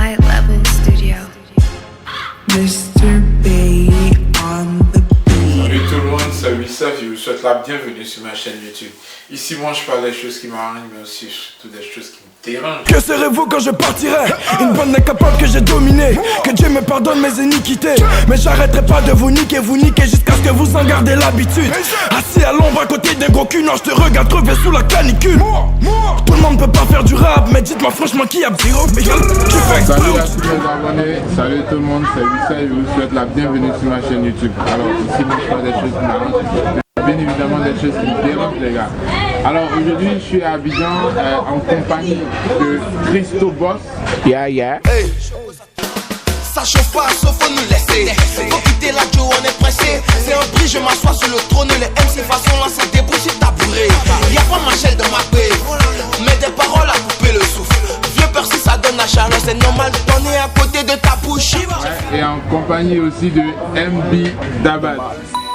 High Level Studio. Mr. B on the beat. Salut tout le monde, c'est Wissaf et je vous souhaite la bienvenue sur ma chaîne YouTube. Ici, moi, je parle des choses qui m'arrangent, mais aussi surtout des choses qui me dérangent. Que serez-vous quand je partirai? Une bande incapable que j'ai dominée. Que Dieu me pardonne mes iniquités. Mais j'arrêterai pas de vous niquer jusqu'à ce que vous en gardez l'habitude. Assis à l'ombre à côté d'un gros cul, non, je te regarde crever sous la canicule. Tout le monde peut pas faire du rap, mais dites-moi franchement qui a zéro. Tu fais exprès. Salut à tous les abonnés, salut tout le monde, c'est Wissaf et je vous souhaite la bienvenue sur ma chaîne YouTube. Alors ici, moi, je parle des choses qui m'arrangent. Bien évidemment des choses qui me dérangent les gars. Alors aujourd'hui je suis à Abidjan en compagnie de Christo Boss. Hey. Ça chauffe pas, sauf faut nous laisser. Faut quitter la Joe, on est pressé. C'est un prix, je m'assois sur le trône. Les MC façon là, ça débrouille sur tabouret. Y'a pas ma gel dans ma paix, mais des paroles à couper le souffle. Vieux Percy, ça donne la chaleur, c'est normal. On est à côté de ta bouche. Et en compagnie aussi de MB Dabat.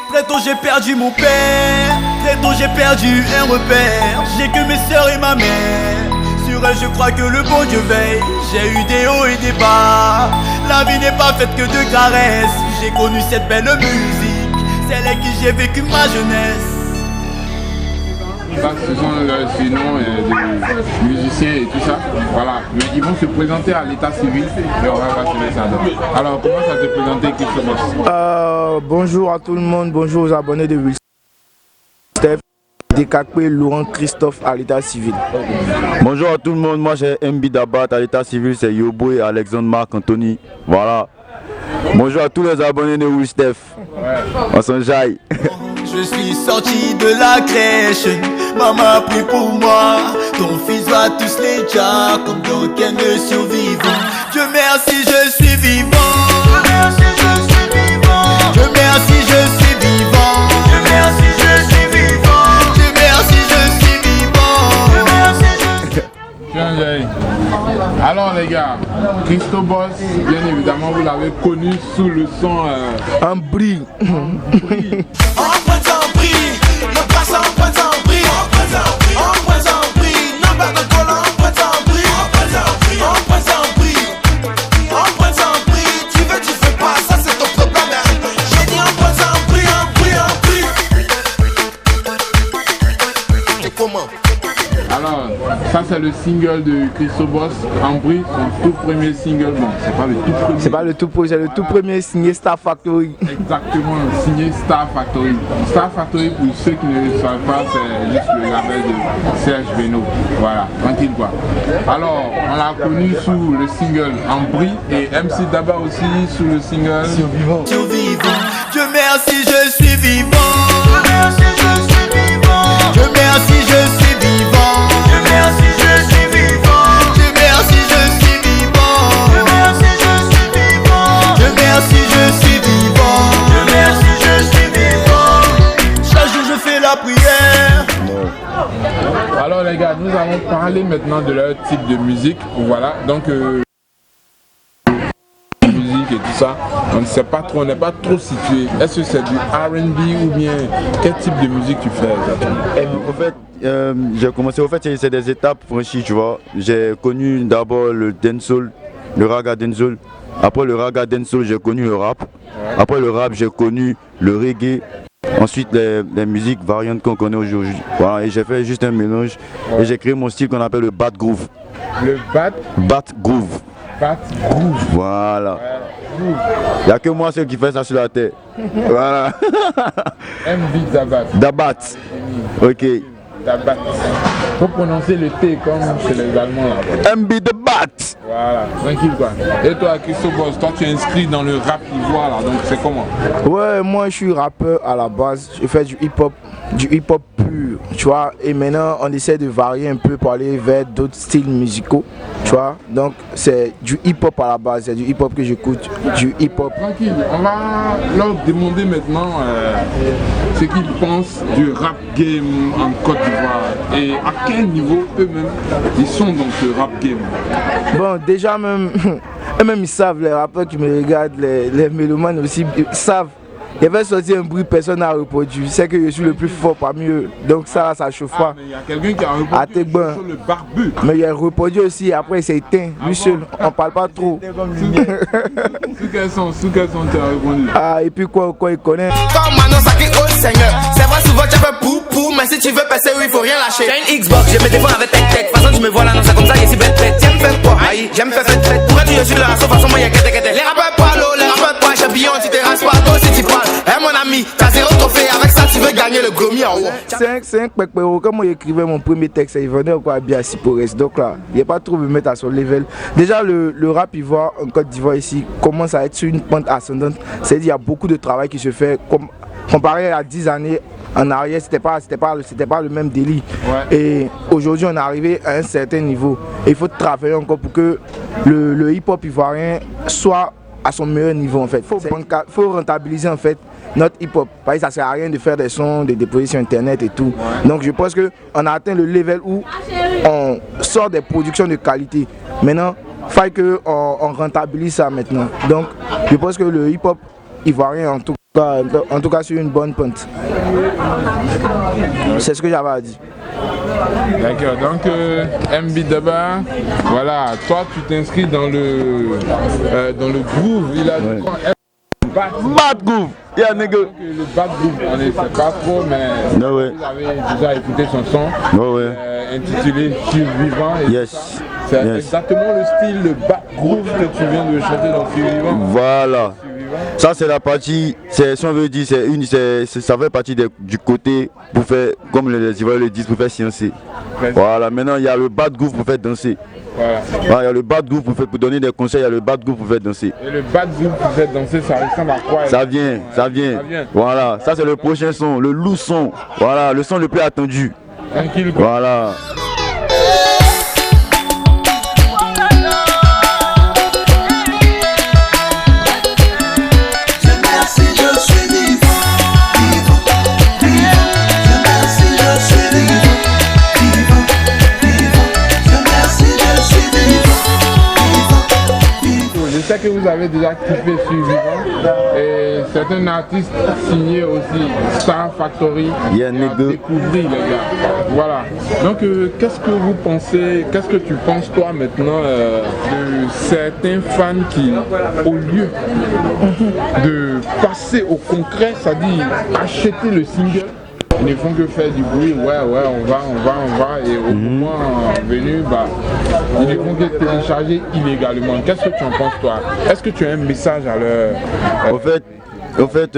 Très tôt j'ai perdu mon père, très tôt j'ai perdu un repère. J'ai que mes soeurs et ma mère, sur elles je crois que le bon Dieu veille. J'ai eu des hauts et des bas, la vie n'est pas faite que de caresses. J'ai connu cette belle musique, celle avec qui j'ai vécu ma jeunesse. Ça, ce sont leurs surnoms de musiciens et tout ça, voilà. Mais ils vont se présenter à l'état civil et on va voir ce que ça donne. Alors, comment ça te présenter, Christo Boss? Bonjour à tout le monde, bonjour aux abonnés de Wissaf. Décapé Laurent Christophe à l'état civil. Bonjour à tout le monde, moi j'ai MB Dabat à l'état civil, c'est Yobo et Alexandre Marc Anthony. Voilà. Bonjour à tous les abonnés de Wissaf. On s'enjaille. Je suis sorti de la crèche, maman a pris pour moi. Ton fils va tous les déjà comme dans quel survivant. Dieu merci, je suis vivant. Dieu merci, je suis vivant. Dieu merci, je suis vivant. Dieu merci, je suis vivant. Dieu merci, je suis vivant. Dieu merci, je suis vivant. Alors les gars, Christo Boss, bien évidemment vous l'avez connu sous le son Un bris. Alors, ça c'est le single de Christo Boss, en bruit, son tout premier single. Bon, c'est pas le tout premier. C'est pas le tout premier, c'est le tout premier signé Star Factory. Exactement, signé Star Factory. Star Factory, pour ceux qui ne le savent pas, c'est juste le label de Serge Beno. Voilà, tranquille quoi. Alors, on l'a connu sous le single En bruit et MC Daba aussi sous le single Survivant. Dieu merci, je suis vivant. Dieu merci, je suis vivant. Dieu merci, je suis vivant. Dieu merci, je suis vivant. Dieu merci, je suis vivant. Dieu merci, je suis vivant. Dieu merci, je suis vivant. Dieu merci, je suis vivant. Chaque jour je fais la prière. Alors les gars, nous allons parler maintenant de leur type de musique. Voilà, donc musique et tout ça, on ne sait pas trop, on n'est pas trop situé. Est-ce que c'est du R&B ou bien quel type de musique tu fais exactement? En fait, j'ai commencé, au fait c'est des étapes franchies, tu vois. J'ai connu d'abord le dancehall, le raga dancehall. Après le raga dancehall, j'ai connu le rap. Après le rap, j'ai connu le reggae. Ensuite, les musiques variantes qu'on connaît aujourd'hui. Voilà, et j'ai fait juste un mélange. Et j'ai créé mon style qu'on appelle le bat groove. Le bat groove. Bat groove. Voilà. Il n'y a que moi seul qui fait ça sur la terre. Voilà. MB Dabat. Dabat. Ok. Dabat. Faut prononcer le T comme chez les Allemands là. MB Dabat. Voilà, tranquille quoi. Et toi, Christo Boss, toi tu es inscrit dans le rap ivoire là, donc c'est comment? Ouais, moi je suis rappeur à la base, je fais du hip-hop pur, tu vois. Et maintenant on essaie de varier un peu pour aller vers d'autres styles musicaux, tu vois. Donc c'est du hip-hop à la base, c'est du hip-hop que j'écoute, du hip-hop. Tranquille, on va leur demander maintenant ce qu'ils pensent du rap game en Côte d'Ivoire et à quel niveau eux-mêmes ils sont dans ce rap game. Bon, déjà même, eux-mêmes ils savent, les rappeurs qui me regardent, les mélomanes aussi, ils savent Il avait sorti un bruit, personne n'a reproduit. C'est que je suis le plus fort parmi eux. Donc ça chauffe pas. Mais il y a quelqu'un qui a reproduit sur le barbu. Mais il a reproduit aussi, après il s'est éteint. Lui seul, on parle pas trop. Sous quel son tu as répondu? Ah, et puis quoi il connaît. Comme Manon Saki au Seigneur. C'est vrai, souvent tu fais pou, mais si tu veux passer, oui, faut rien lâcher. J'ai une Xbox, je me défends avec tech. Façon, tu me vois là, non, c'est comme ça, y'a si bête. J'aime faire quoi? Aïe, j'aime faire fête. Pourquoi tu es sur la sauf façon, moi y'a qu'à. Les rappeurs pas l'eau, les rappeurs pas chabillon, tu te rases pas, toi si tu parles. Eh mon ami, t'as 0 trophée, avec ça tu veux gagner le Grammy en haut. 5 pekpero, comme il écrivait mon premier texte, il venait encore à Biassi pour reste. Donc là, il n'y a pas trop me mettre à son level. Déjà, le rap ivoire en Côte d'Ivoire ici commence à être sur une pente ascendante. C'est-à-dire qu'il y a beaucoup de travail qui se fait. Comparé à 10 années en arrière, c'était pas le même délit. Ouais. Et aujourd'hui, on est arrivé à un certain niveau. Et il faut travailler encore pour que le hip-hop ivoirien soit à son meilleur niveau en fait. Il faut rentabiliser en fait notre hip-hop. Parce que ça sert à rien de faire des sons, de déposer sur internet et tout. Ouais. Donc je pense qu'on a atteint le level où on sort des productions de qualité. Maintenant, il faut qu'on rentabilise ça maintenant. Donc je pense que le hip-hop ivoirien en tout cas sur une bonne pente. C'est ce que j'avais à dire. D'accord, donc MB Daba, voilà, toi tu t'inscris dans le groove, il a dit quoi? Bad groove, yeah nigga. Le bad groove, on ne sait pas trop, mais no way. Vous avez déjà écouté son son intitulé Survivant. Yes. C'est exactement le style de bad groove que tu viens de chanter dans Survivant. Voilà. Ça c'est la partie, si on veut dire, ça fait partie du côté pour faire, comme les Ivoiriens le disent, pour faire sciencer. Voilà, maintenant il y a le bad groove pour faire danser. Voilà, il y a le bad groove pour donner des conseils, il y a le bad groove pour faire danser. Et le bad groove pour faire danser, ça ressemble à quoi? Ça vient. Voilà, ça c'est le prochain son, le lourd son. Voilà, le son le plus attendu. Tranquille. Voilà. Je sais que vous avez déjà kiffé Survivant et c'est un artiste signé aussi Star Factory qui a découvert les gars. Voilà. Donc qu'est-ce que vous pensez, qu'est-ce que tu penses toi maintenant de certains fans qui, au lieu de passer au concret, c'est-à-dire acheter le single, ils ne font que faire du bruit, on va, et au moment venu, ils ne font que télécharger illégalement. Qu'est-ce que tu en penses toi? Est-ce que tu as un message à leur... En fait,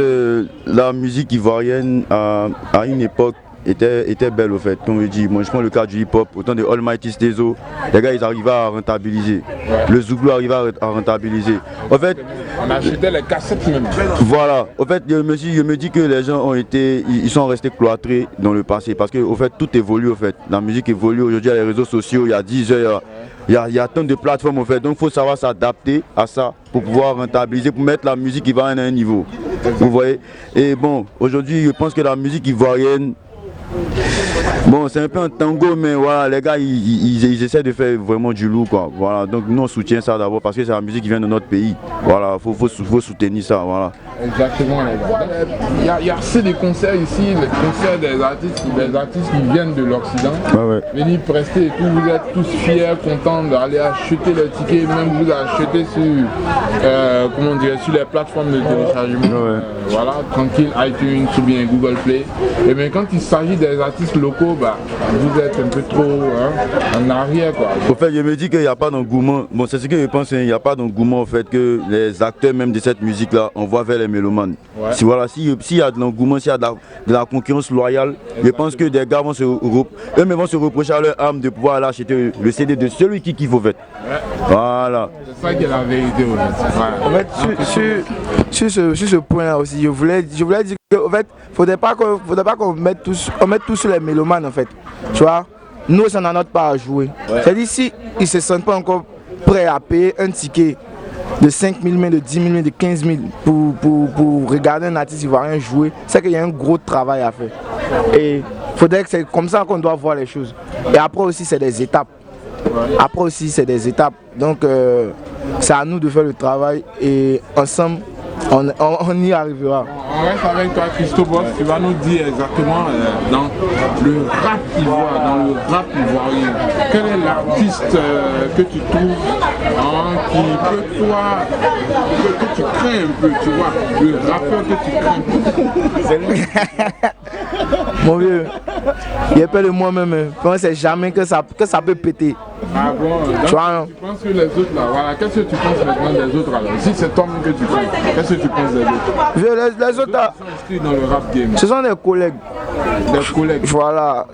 la musique ivoirienne à une époque était belle au fait, comme je dis. Moi je prends le cas du hip-hop, autant de Almighty Stezo, les gars ils arrivaient à rentabiliser. Le Zouglou arrivait à rentabiliser. En fait, on achetait les cassettes même. Voilà, en fait je me dis que les gens ils sont restés cloîtrés dans le passé parce que au fait tout évolue au fait. La musique évolue aujourd'hui, il y a les réseaux sociaux, il y a Deezer, il y a tant de plateformes au fait, donc il faut savoir s'adapter à ça pour pouvoir rentabiliser, pour mettre la musique ivoirienne à un niveau. Vous voyez? Et bon, aujourd'hui je pense que la musique ivoirienne, bon, c'est un peu un tango, mais voilà, les gars, ils essaient de faire vraiment du lourd, quoi. Voilà, donc nous on soutient ça d'abord parce que c'est la musique qui vient de notre pays. Voilà, faut soutenir ça, voilà. Exactement, les gars. Il y a assez de concerts ici, les concerts des artistes qui viennent de l'Occident. Venir prester et tout, vous êtes tous fiers, contents d'aller acheter les tickets, même vous achetez sur les plateformes de téléchargement. Voilà, tranquille, iTunes ou bien Google Play. Et bien quand il s'agit des artistes locaux, vous êtes un peu trop en arrière, quoi. Au fait, je me dis qu'il n'y a pas d'engouement. Bon, c'est ce que je pense, il n'y a pas d'engouement au fait que les acteurs même de cette musique-là, on voit vers les mélomanes. Si voilà, s'il y a de l'engouement, s'il y a de la concurrence loyale, je pense que des gars vont se reprocher à leur âme de pouvoir aller acheter le CD de celui qui kiffe au fait. Voilà. C'est ça qui est la vérité au fait. En fait, sur ce point-là aussi, je voulais dire qu'en fait, faudrait pas qu'on mette tout sur les mélomanes en fait. Tu vois, nous on a notre part à jouer. C'est-à-dire si ils se sentent pas encore prêts à payer un ticket de 5 000, de 10 000, de 15 000 pour regarder un artiste ivoirien jouer, c'est qu'il y a un gros travail à faire. Et faudrait que c'est comme ça qu'on doit voir les choses. Et après aussi c'est des étapes. Donc c'est à nous de faire le travail et ensemble On y arrivera. On reste avec toi, Christophe. Tu vas nous dire exactement dans le rap ivoire, dans le rap ivoirien, quel est l'artiste que tu trouves qui peut toi, que tu crains un peu, tu vois, le rappeur que tu crains. C'est lui. Mon vieux, il a peur de moi-même. On ne sait jamais que ça peut péter. Ah bon, donc, tu penses que les autres là, voilà, qu'est-ce que tu penses maintenant des autres alors? Si c'est toi-même que tu crains, qu'est-ce que tu penses des autres? Les autres là, sont inscrits dans le rap game. Ce sont des collègues. Des collègues. Voilà,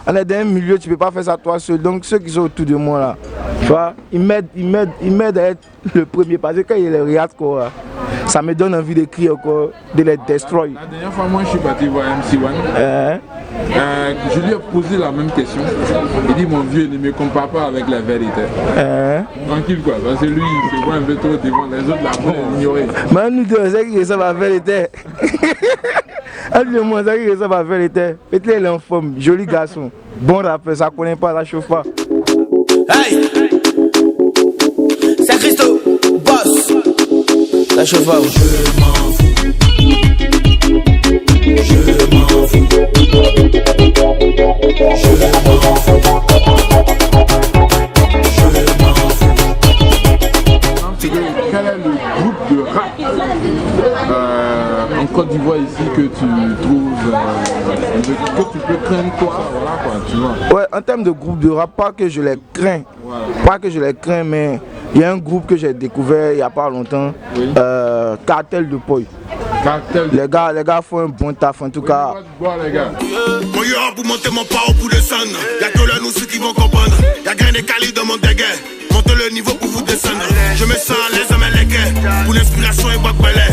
on est dans un milieu, tu ne peux pas faire ça toi seul. Donc ceux qui sont autour de moi là, tu vois, ils m'aident à être le premier. Parce que quand il regarde quoi, ça me donne envie d'écrire encore, de les destroy. La dernière fois, moi je suis parti voir MC1. Je lui ai posé la même question. Il dit mon vieux, ne me compare pas avec la vérité. Tranquille quoi, parce que lui il se voit un peu trop devant les autres là pour les ignorer. Mais nous deux, c'est qui ressemble à la vérité. Moi, c'est qui ressemble à la vérité. Peut-être il est en forme, joli garçon. Bon rappeur, ça connaît pas, ça chauffe pas. Hey, c'est Christo, boss. Ça chauffe pas. Je m'en fous. Je m'en fous. Quel est le groupe de rap en Côte d'Ivoire ici que tu trouves que tu peux craindre toi, voilà quoi, tu vois? Ouais, en termes de groupe de rap, pas que je les crains, pas que je les crains, mais il y a un groupe que j'ai découvert il n'y a pas longtemps, oui. Cartel de Poi. Les gars font un bon taf en tout cas. Bon, les gars. Moi, il y aura pour monter mon pas au bout de sang. Y'a que là, nous ceux qui vont comprendre. Y'a grain de cali dans mon dégât. Montez le niveau pour vous descendre. Je me sens à l'aise à mes légués. Pour l'inspiration et boîte belé.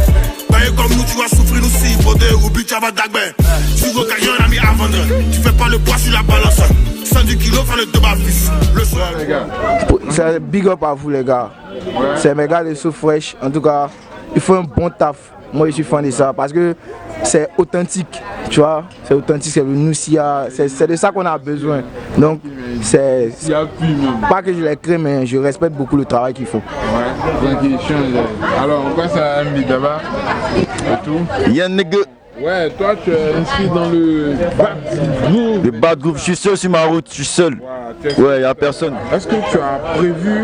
Pareil comme nous, tu vas souffrir nous si. Brodé ou but, tu vas dagber. Tu veux qu'il y en a mis à vendre. Tu fais pas le poids sur la balance. 110 kilos, faire le 2 bas fils. Le soir, les gars. C'est big up à vous, les gars. Ouais. C'est mes gars de So Fresh. En tout cas, il faut un bon taf. Moi, je suis fan de ça parce que c'est authentique, tu vois. C'est authentique, c'est le Noussia. C'est de ça qu'on a besoin. Donc, c'est pas que je les crée, mais je respecte beaucoup le travail qu'ils font. Ouais, donc ils changent. Alors, on passe à Ambi d'abord. Et tout. Y'a un nègre. Ouais, toi tu es inscrit dans le Bad Group. Le Bad Group, je suis seul sur ma route, je suis seul. Ouais, y'a personne. Est-ce que tu as prévu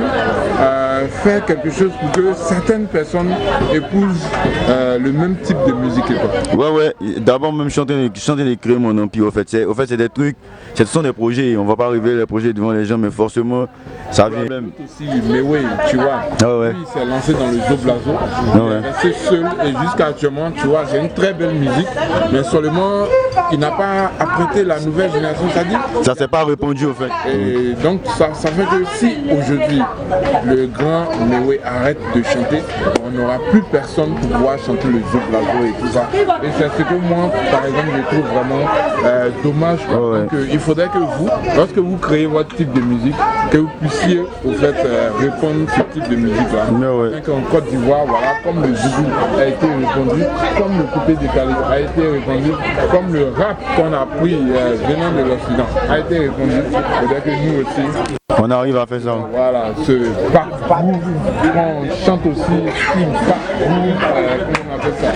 faire quelque chose pour que certaines personnes épousent le même type de musique que toi? Ouais. D'abord, même je suis en train de créer mon empire. Au fait, c'est des trucs, ce sont des projets. On va pas arriver les projets devant les gens, mais forcément, ça vient même. Aussi, mais oui, tu vois. Ah ouais. Lui, il s'est lancé dans le Zoblazo. Il est resté seul et jusqu'à actuellement, tu vois, c'est une très belle musique. Mais seulement, il n'a pas apprêté la nouvelle génération, c'est-à-dire. Ça s'est pas répondu au fait. Et donc, ça fait que si aujourd'hui, le grand Mewe arrête de chanter, on n'aura plus personne pour pouvoir chanter le Zoblazo et tout ça. Et c'est ce que moi, par exemple, je trouve vraiment dommage. Donc, il faudrait que vous, lorsque vous créez votre type de musique, que vous puissiez, au fait, répondre ce type de musique-là. Donc, en Côte d'Ivoire, voilà, comme le zouzou a été répondu, comme le coupé décalé a été répondu, comme le rap qu'on a pris venant de l'Occident a été répondu, c'est-à-dire que nous aussi on arrive à faire ça. Voilà, ce parcours, on chante aussi comment on appelle ça,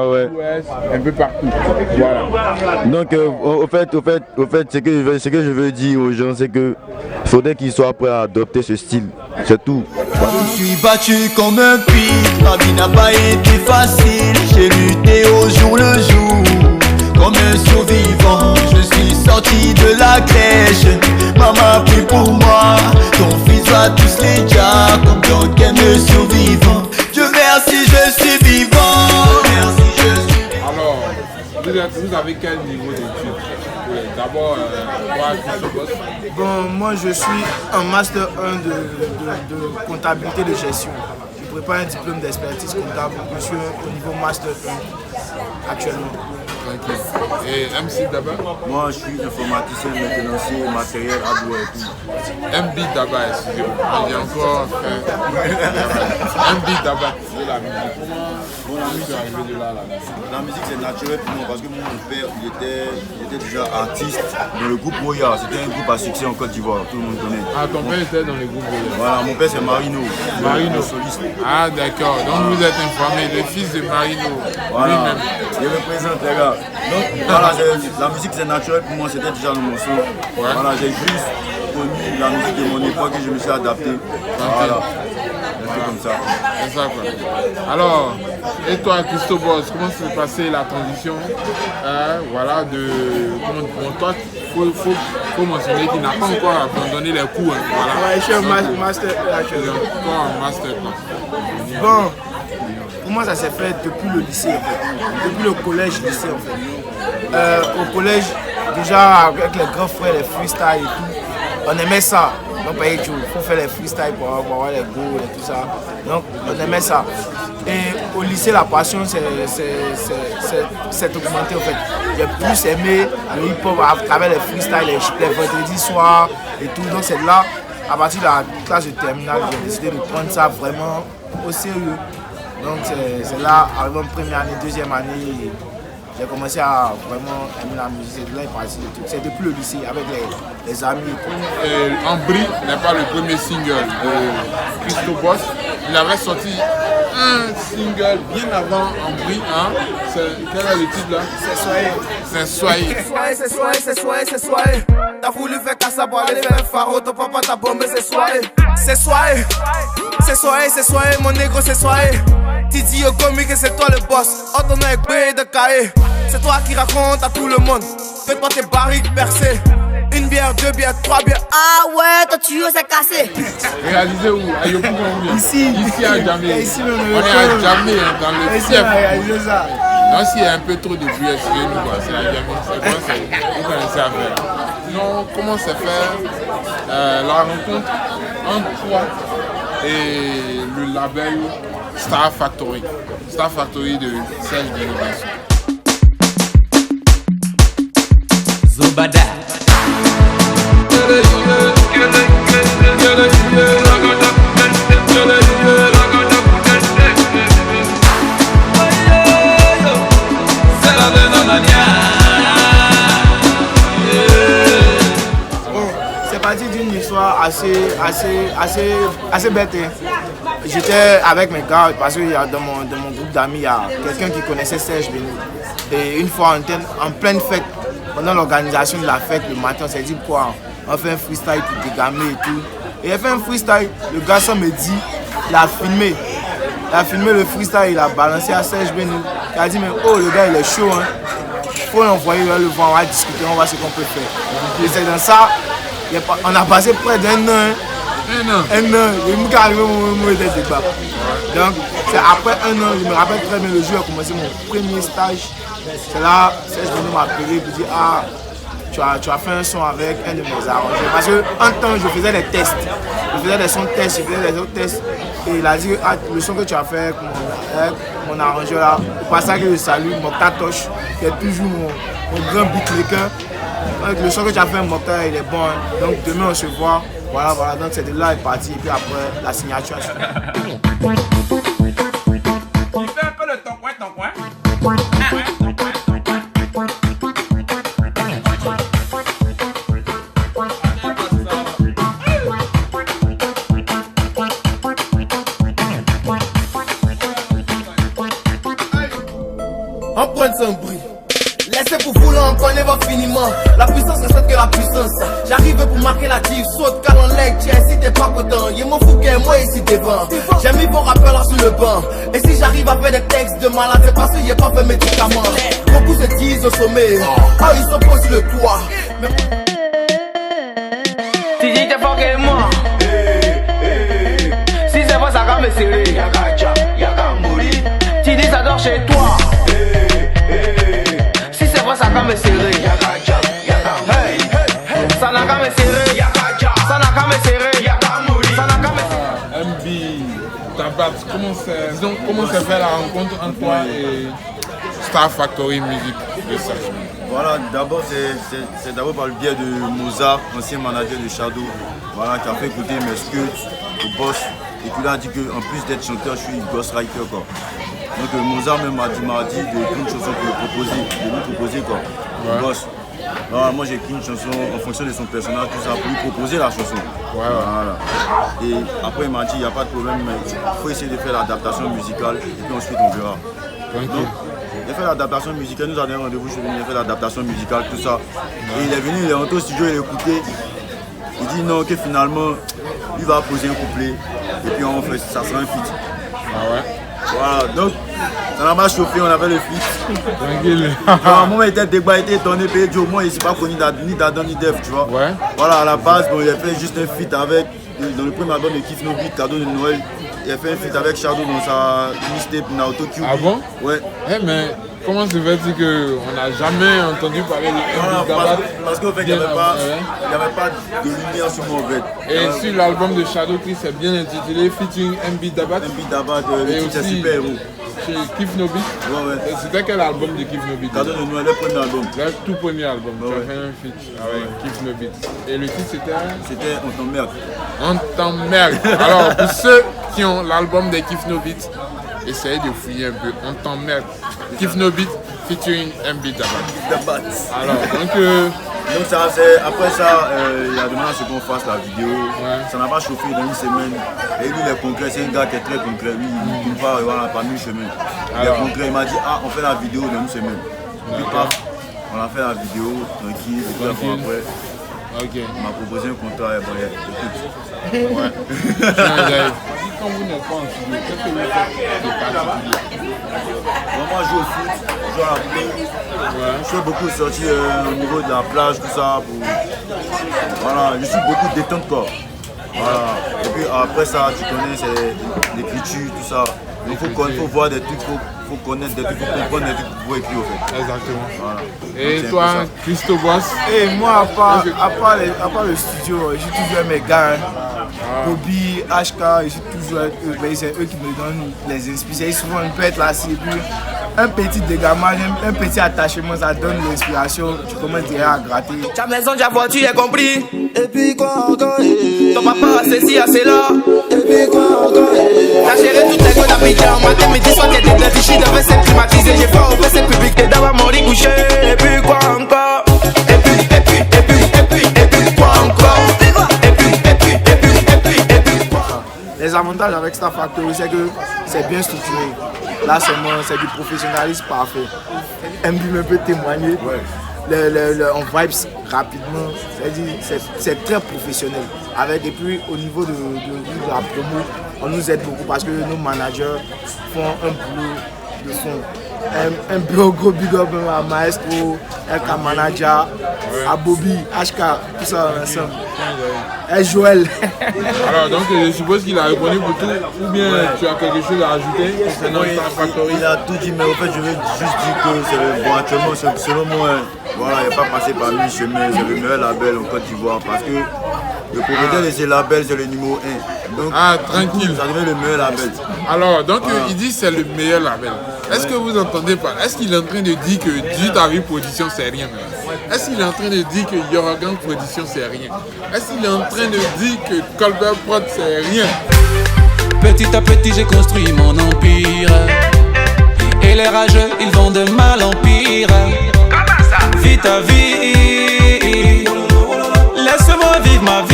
ouais. Un peu partout, voilà. Donc au fait, ce que je veux dire aux gens, c'est que faudrait qu'ils soient prêts à adopter ce style, c'est tout. Je suis battu comme un pic, ma vie n'a pas été facile, j'ai lutté au jour le jour, comme un survivant, je suis sorti de la crèche, maman prie pour moi, ton fils va tous les dias, comme dans quel survivant, Dieu merci je suis vivant, merci je suis vivant. Alors, vous avez quel niveau d'études? D'abord, bon, moi je suis en master 1 de comptabilité de gestion. Je prépare un diplôme d'expertise comptable. Je suis au niveau master 1 actuellement. Okay. Et MC d'abord? Moi je suis informaticien, maintenancier, matériel, hardware et tout. MB d'abord, excusez-moi. J'ai encore fait. MB d'abord. de la musique. Comment la musique est arrivée de là, la musique? La musique c'est naturel pour moi parce que mon père il était déjà artiste dans le groupe Roya. C'était un groupe à succès en Côte d'Ivoire, tout le monde connaît. Ah, ton père était dans le groupe Roya. Voilà, mon père c'est Marino. Marino. Soliste. Ah d'accord, donc vous êtes informé, le fils de Marino. Voilà, il représente les gars. Donc voilà, la musique c'est naturel pour moi, c'était déjà dans mon son. Ouais. Voilà, j'ai juste connu la musique de mon époque et je me suis adapté. Voilà. C'est comme ça. C'est ça quoi. Alors, et toi Christobos, comment s'est passée la transition voilà, de. Bon, toi, faut mentionner qu'il n'a pas encore abandonné les cours. Hein, voilà. Ouais, je suis un master actuellement. Encore un master quoi. Bon, pour moi ça s'est fait depuis le lycée en fait. Depuis le collège-lycée en fait. Au collège, déjà avec les grands frères, les freestyles et tout, on aimait ça. Donc il faut faire les freestyles pour avoir les goals et tout ça. Donc on aimait ça. Et au lycée, la passion s'est augmentée en fait. J'ai plus aimé le hip-hop à travers les freestyles, les vendredis soirs et tout. Donc c'est là, à partir de la classe de terminale, j'ai décidé de prendre ça vraiment au sérieux. Donc c'est là, arrivé en première année, deuxième année, j'ai commencé à vraiment aimer la musique. C'est de là il parti de tout. C'est depuis le lycée avec les amis et tout. Ambry n'est pas le premier single de Christobos. Il avait sorti un single bien avant Ambry. Hein. Quel est le titre là? C'est Soyez. C'est Soyez. C'est Soyez. T'as voulu faire casse pour aller faire un pharo, ton papa t'a bombé, c'est Soyez. C'est Soyez. C'est Soyez, mon négro, c'est Soyez. Titi au comique et c'est toi le boss. Oh ton œil de cahier. C'est toi qui raconte à tout le monde. Fais-toi tes barriques percées. Une bière, deux bières, trois bières. Ah ouais, ton tuyau s'est cassé. Réalisé où? À Yopougon ou bien? Ici à Djamé. Ici, on est à Djamé, dans le ici, fief. non, s'il y a un peu trop de bruit, excusez-nous quoi. C'est à Djamé. Vous connaissez à faire. Sinon, comment se fait la rencontre entre toi et le label Star Factory de Serge Beno. Zobada. C'est parti d'une histoire assez bête. J'étais avec mes gars parce que dans mon groupe d'amis, il y a quelqu'un qui connaissait Serge Beno. Et une fois, on était en pleine fête, pendant l'organisation de la fête, le matin, on s'est dit quoi, on fait un freestyle pour dégamer et tout. Et il a fait un freestyle, le garçon me dit, il a filmé le freestyle, il a balancé à Serge Beno. Il a dit, mais oh, le gars il est chaud, hein. Il faut l'envoyer, le voir, on va discuter, on va voir ce qu'on peut faire. Et c'est dans ça, on a passé près d'un an. Un an, il m'est arrivé au moment de débat. Donc, c'est après un an, je me rappelle très bien le jour où j'ai commencé mon premier stage. C'est là, Serge Beno m'a appelé et m'a dit, ah, tu as fait un son avec un de mes arrangeurs. Parce qu'en temps, je faisais des tests. Je faisais des sons tests, je faisais des autres tests. Et il a dit, ah, le son que tu as fait avec mon arrangeur là, au passage que je salue, Mokta Tosh, qui est toujours mon grand beatmaker. Le son que tu as fait avec Mokta, il est bon. Hein. Donc demain, on se voit. Voilà, donc c'est de là, il est parti. Et puis après, la signature. Tu fais un peu le ton coin. Empreinte un bruit. Laissez pour vous là, on connaît votre finiment. La puissance ne saute que la puissance. J'arrive pour marquer la div, saute car en leg, tiens, si t'es pas content. Y'a mon fouquet, moi ici devant. J'ai mis vos rappeurs là sur le banc. Et si j'arrive à faire des textes de malade, c'est parce qu'il n'y a pas fait médicaments. Beaucoup se disent au sommet, ah ils sont pas sur le toit. Tu dis t'es pas que moi. Si c'est pas ça va me serrer. Yaka mourir. Tu dis ça dort chez toi. Ça va me serrer. Hey, ça n'a qu'à me serrer. Ça n'a qu'à me serrer. Ça n'a qu'à me serrer. MB, Tabat, comment s'est fait la rencontre entre toi et Star Factory Music de Serge? Voilà, d'abord c'est d'abord par le biais de Mozart, ancien manager de Shadow, voilà, qui a fait écouter mes skirts au boss. Et puis là, il a dit qu'en plus d'être chanteur, je suis ghostwriter quoi. Donc Mozart même m'a dit d'écrire une chanson pour lui proposer quoi. Ouais. Boss. Alors, moi j'ai écrit une chanson en fonction de son personnage, tout ça, pour lui proposer la chanson. Ouais. Voilà. Et après il m'a dit il n'y a pas de problème, mais il faut essayer de faire l'adaptation musicale et puis ensuite on verra. Donc, il a fait l'adaptation musicale, nous avons un rendez-vous chez lui, il a fait l'adaptation musicale, tout ça. Et il est venu, il est rentré au studio, il a écouté. Il dit non, que finalement, il va poser un couplet et puis on fait, ça sera un feat. Ah ouais. Voilà, donc ça n'a pas chauffé, on avait le feat. Tranquille. Moi, il était débat, il était étonné, puis il dit au moins, il ne s'est pas connu ni d'Adam ni d'Eve, tu vois. Ouais. Voilà, à la base, bon, il a fait juste un feat avec, dans le premier album de Kiff No Beat, cadeau de Noël, il a fait un feat avec Shadow dans sa mixtape Naoto QB. Ah bon? Ouais. Eh, mais comment se fait-il qu'on n'a jamais entendu parler de Dabat? Parce qu'en fait, il n'y avait pas de lumière sur mon fait. Et sur l'album de Shadow Chris, c'est bien intitulé Featuring MB Dabat. MB Dabat, le titre c'est super héros. Chez Kiff No Beat. Ouais. C'était quel album de Kiff No Beat? Cadeau de Noël, le premier album. Le tout premier album. Tu as fait un feat avec Kiff No Beat. Et le titre c'était? C'était On t'emmerde. On t'emmerde. Alors, pour ceux qui ont l'album de Kiff No Beat, essayez de fouiller un peu. On t'emmerde. Kiff No Beat featuring MB Dabat. Alors, donc ça, après ça, il a demandé à ce qu'on fasse la vidéo. Ouais. Ça n'a pas chauffé dans une semaine. Et lui, il est concret, c'est un gars qui est très concret. Lui, il ne part pas une semaine. Il est concret, il m'a dit, on fait la vidéo dans une semaine. Puis paf, on a fait la vidéo, tranquille, et puis après. Okay. Il m'a proposé un contrat, écoute. Ouais. Quand vous n'êtes pas en studio, qu'est-ce que vous faites de particulier? Moi, je joue au foot, je joue à la play. Je fais beaucoup de sorties au niveau de la plage, tout ça. Voilà, je suis beaucoup de détente quoi. Voilà. Et puis après ça, tu connais, c'est l'écriture, tout ça. Il faut voir des trucs, il faut connaître des trucs, il faut comprendre des trucs pour pouvoir écrire au fait. Exactement. Voilà. Et donc, toi, Christo Boss? Et moi, à part le studio, j'ai toujours mes gars. Bobby, HK, j'ai toujours eux. C'est eux qui me donnent les inspirations. Souvent, on peut être là, c'est un petit dégamage, un petit attachement, ça donne l'inspiration. Tu commences déjà à gratter. Ta maison, ta voiture, j'ai compris. Et puis quoi encore? Ton papa a ceci, a cela. Et puis quoi encore? T'as géré toutes les codes d'Abidjan. Matin, midi, soir, t'es des fichiers de WC climatisé. J'ai fait au WC public, t'es d'avoir mon lit couché. Et puis quoi encore? Et puis quoi encore? Les avantages avec Star Factory, c'est que c'est bien structuré. Là, c'est du professionnalisme parfait. MB peut témoigner. On vibes rapidement. C'est très professionnel. Et puis, au niveau de la promo, on nous aide beaucoup parce que nos managers font un boulot de fond. Un gros big up à Maestro, à Manager, à Bobby, HK, tout ça ensemble. Et Joël. Alors donc je suppose qu'il a répondu pour tout, ou bien tu as quelque chose à ajouter concernant Star Factory? Il a tout dit, mais en fait je veux juste dire que bon, actuellement selon moi, voilà, il n'est pas passé par mille chemins, c'est le meilleur label en Côte d'Ivoire parce que le propriétaire de ces labels c'est le numéro 1. Donc, tranquille. Ça devient le meilleur label. Alors donc il dit c'est le meilleur label. Est-ce que vous entendez pas? Est-ce qu'il est en train de dire que Jutari Production c'est rien? Est-ce qu'il est en train de dire que Yoragang Production c'est rien? Est-ce qu'il est en train de dire que Colbert Prod c'est rien? Petit à petit j'ai construit mon empire. Et les rageux ils vont de mal en pire. Vis ta vie, laisse-moi vivre ma vie.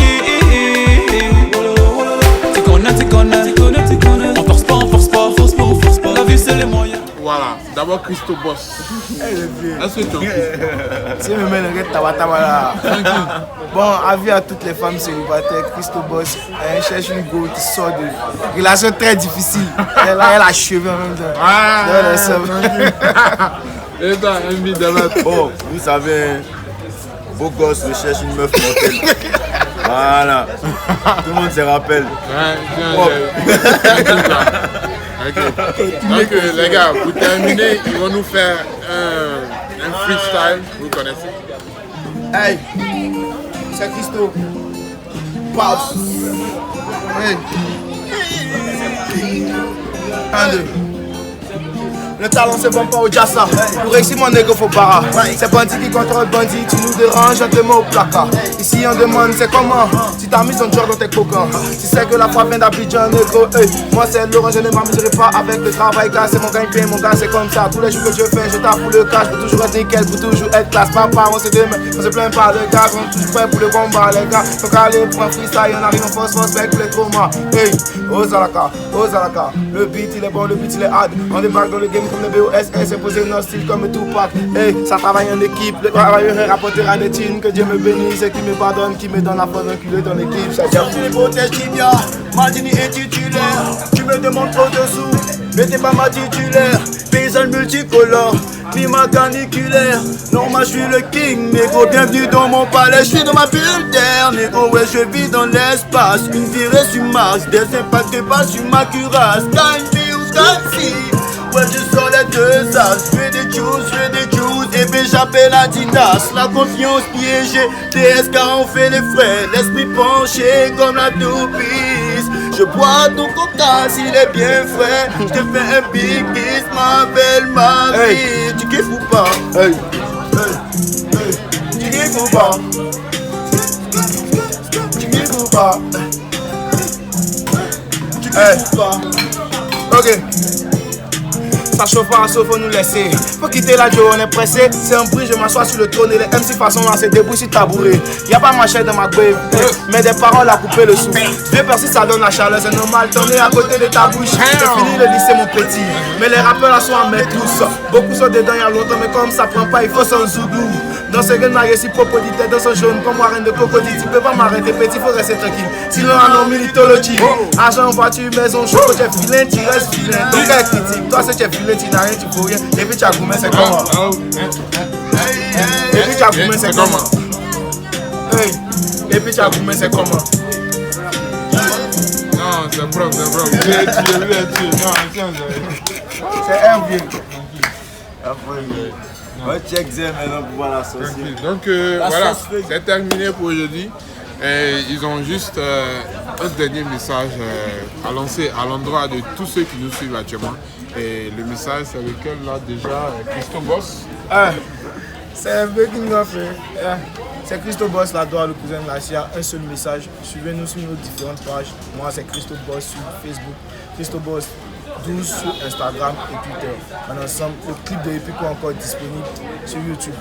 Tu connais. On force pas, la vie c'est les moyens. Voilà, d'abord Christo Boss. Est-ce que tu en si me mets le tabatama là. Bon, avis à toutes les femmes célibataires, Christo Boss, elle cherche une go qui sort de relation très difficile. Elle a cheveux en même temps. Et toi, MB Dabat. Bon, vous savez, beau gosse recherche une meuf mortelle. Voilà, tout le monde se rappelle. Donc les gars, pour terminer, ils vont nous faire un freestyle, vous connaissez? Hey, c'est Christo. Pause. Hey. 1, 2. Le talent c'est bon pas au jassa. Pour réussir mon ego faut para. C'est bandit qui contrôle bandit, tu nous déranges, on te met au placard. Ici on demande c'est comment. Si t'as mis son genre dans tes cocons. Si c'est que la frappe vient d'Abidjan, négro, moi c'est Laurent, je ne m'amuserai pas avec le travail car c'est mon gagne-pain, mon gars c'est comme ça. Tous les jours que je fais, je tape pour le cash, pour toujours être nickel, pour toujours être classe. Papa, on se démet, on se plaint pas de gars, on est tous prêts pour le combat, les gars. Donc allez pour un freestyle, on arrive en force avec les traumas. Hey, Ozalaka, le beat il est bon, le beat il est hard. On débarque dans le game comme le BOS, c'est posé nos styles comme Tupac. Hey, ça travaille en équipe, le travailleur rapporteur à des thunes, que Dieu me bénisse et qui me pardonne, qui me donne la force d'enculer ton équipe. Ça tu les protèges Tibia, Maldini est titulaire. Tu me demandes trop de sous, mais t'es pas ma titulaire. Paysage multicolore, climat caniculaire. Non, moi je suis le king, négro, bienvenue dans mon palais. Je suis dans ma bulle d'air, négro, ouais, je vis dans l'espace. Une virée sur Mars, des impacts pas sur ma cuirasse. Time feels fancy, ouais, je sors les deux as. Je fais des juice, et puis j'appelle la Dinas. La confiance piégée, TSK on fait les frais. L'esprit penché comme la toupisse. Je bois ton coca s'il est bien frais. Je te fais un big kiss, ma belle Marie. Hey. Tu kiffes ou pas? Hey. Tu kiffes ou pas? Tu kiffes ou pas? Tu kiffes ou pas? Ok. Ça chauffe pas, sauf faut nous laisser. Faut quitter la Joe, on est pressé. C'est un bruit, je m'assois sur le trône et les MC façon lancer debout sur tabouret. Y'a pas ma chaîne dans ma grave, mais des paroles à couper le sou. Vieux persil, ça donne la chaleur, c'est normal. T'en es à côté de ta bouche. J'ai fini le lycée, mon petit. Mais les rappeurs là sont à mettre tous. Beaucoup sont dedans il y a longtemps, mais comme ça prend pas, il faut son zougou. Dans ce game, il y a si popodite, dans son jaune, comme reine de crocodile. Tu peux pas m'arrêter, petit, faut rester tranquille. Sinon, on a mythologie. Argent, voiture, maison, chaud, j'ai vilain, tu restes vilain. Donc, elle critique. Toi, c'est tu es vilain, tu n'as rien, tu fais rien. Et puis, tu as goumé, c'est comment? Et puis, tu as goumé, c'est comment? Et puis, tu as goumé, c'est comment? Non, c'est propre, c'est propre. C'est un vieux. Ouais, check ça maintenant pour voir la sauce. Donc voilà, c'est terminé pour aujourd'hui. Et ils ont juste un dernier message à lancer à l'endroit de tous ceux qui nous suivent actuellement. Et le message, c'est lequel là déjà, Christo Boss. C'est un peu qui nous a fait. C'est Christo Boss, la droite, le cousin de la CIA. Un seul message. Suivez-nous sur nos différentes pages. Moi, c'est Christo Boss sur Facebook. Christo Boss 12 sur Instagram et Twitter. En ensemble, le clip de Epico est encore disponible sur YouTube.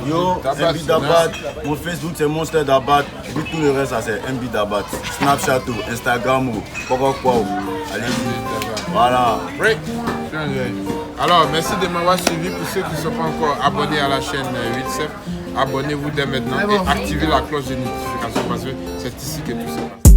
Yo, MB Dabat, mon Facebook c'est Monster Dabat, et puis tout le reste ça c'est MB Dabat, Snapchat, Instagram, quoi. Allez-y, voilà. Alors, merci de m'avoir suivi. Pour ceux qui ne sont pas encore abonnés à la chaîne 8Sep, abonnez-vous dès maintenant et activez la cloche de notification parce que c'est ici que tout se passe.